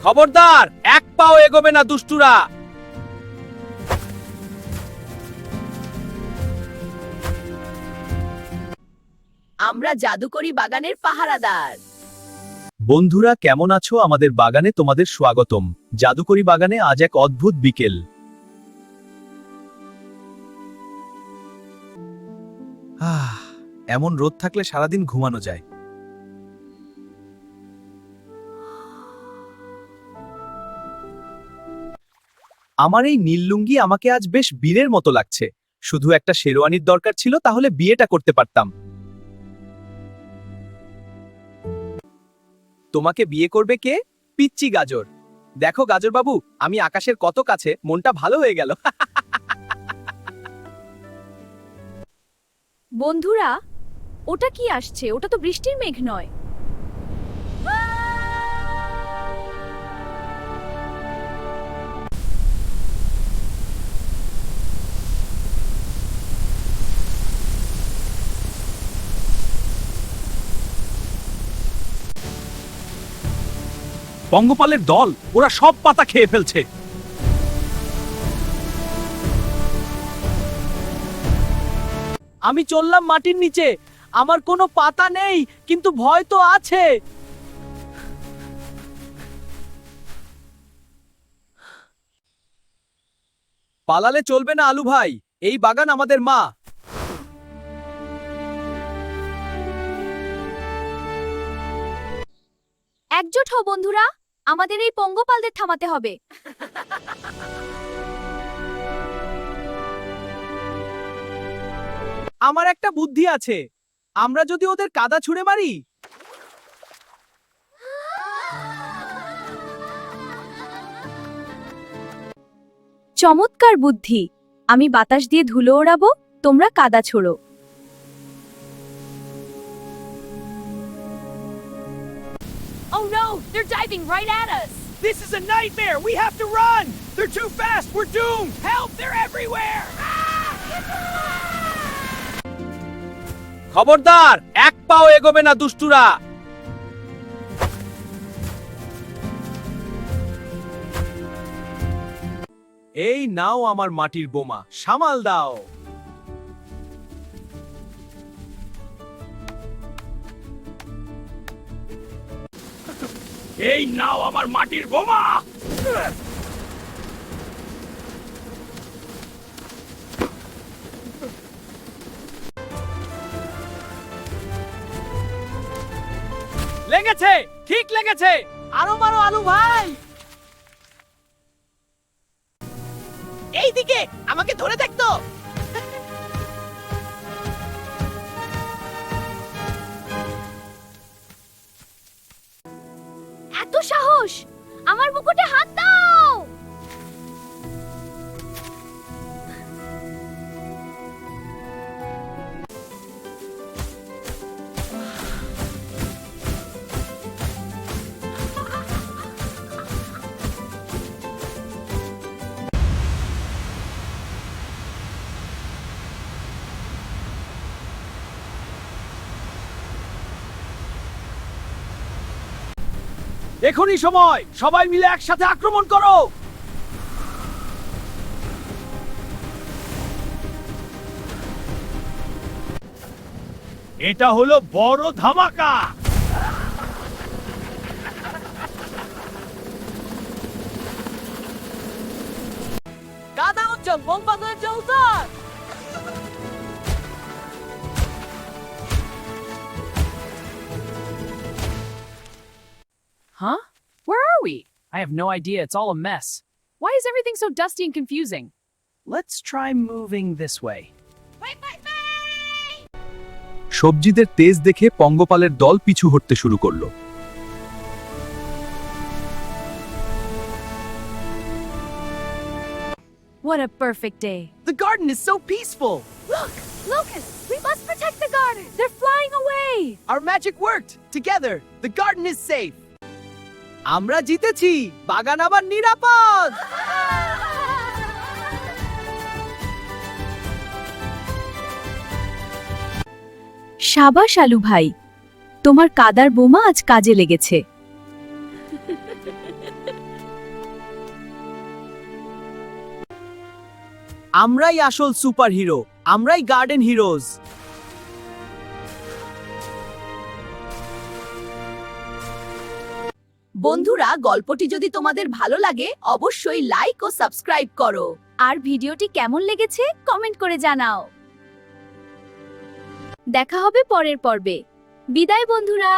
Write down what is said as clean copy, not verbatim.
খবরদার, এক পাও এগোবে না দুষ্টুরা। আমরা জাদুকরি বাগানের পাহারাদার। বন্ধুরা, কেমন আছো? আমাদের বাগানে তোমাদের স্বাগতম। জাদুকরি বাগানে আজ এক অদ্ভুত বিকেল। এমন রোদ থাকলে সারাদিন ঘুমানো যায়। আমার এই নীল লুঙ্গি আমাকে আজ বেশ বীরের মতো লাগছে। শুধু একটা শেরওয়ানির দরকার ছিল, তাহলে বিয়েটা করতে পারতাম। তোমাকে বিয়ে করবে কে? পিচ্চি গাজর। দেখো গাজর বাবু, আমি আকাশের কত কাছে, মনটা ভালো হয়ে গেল। বন্ধুরা, ওটা কি আসছে? ওটা তো বৃষ্টির মেঘ নয়। পঙ্গপালের দল, ওরা সব পাতা খেয়ে ফেলছে। আমি চললাম মাটির নিচে। আমার কোনো পাতা নেই, কিন্তু ভয় তো আছে। পালালে চলবে না আলু ভাই, এই বাগান আমাদের মা। একজোট হও বন্ধুরা, আমাদের এই পঙ্গপালদের থামাতে হবে। আমার একটা বুদ্ধি আছে। আমরা যদি ওদের কাদা ছুঁড়ে মারি। চমৎকার বুদ্ধি। আমি বাতাস দিয়ে ধুলো ওড়াবো, তোমরা কাদা ছোড়ো। Oh no, they're diving right at us. This is a nightmare. We have to run. They're too fast. We're doomed. Help, they're everywhere. খবরদার, এক পাও এগোবে না দুষ্টুরা। এই নাও আমার মাটির বোমা, সামাল দাও। এই নাও আমার মাটির বোমা। লেগেছে, ঠিক লেগেছে। আরো মারো আলু ভাই। এইদিকে, আমাকে ধরে দেখতো। এত সাহস! আমার মুকুটে হাত দাও। এখনই সময়, সবাই মিলে একসাথে আক্রমণ করো। এটা হলো বড় ধামাকা। কাদা উচ্চল, bomb বাঁধনের Jaldar. Huh? Where are we? I have no idea. It's all a mess. Why is everything so dusty and confusing? Let's try moving this way. সবজিদের তেজ দেখে পঙ্গপালের দল পিছু হটতে শুরু করলো। What a perfect day. The garden is so peaceful. Look, Lucas, we must protect the garden. They're flying away. Our magic worked. Together, the garden is safe. আমরা জিতেছি, বাগান আবার নিরাপদ। সাবাস আলু ভাই, তোমার কাদার বোমা আজ কাজে লেগেছে। আমরাই আসল সুপারহিরো, আমরাই গার্ডেন হিরোজ। বন্ধুরা, গল্পটি যদি তোমাদের ভালো লাগে অবশ্যই লাইক ও সাবস্ক্রাইব করো। আর ভিডিওটি কেমন লেগেছে কমেন্ট করে জানাও। দেখা হবে পরের পর্বে। বিদায় বন্ধুরা।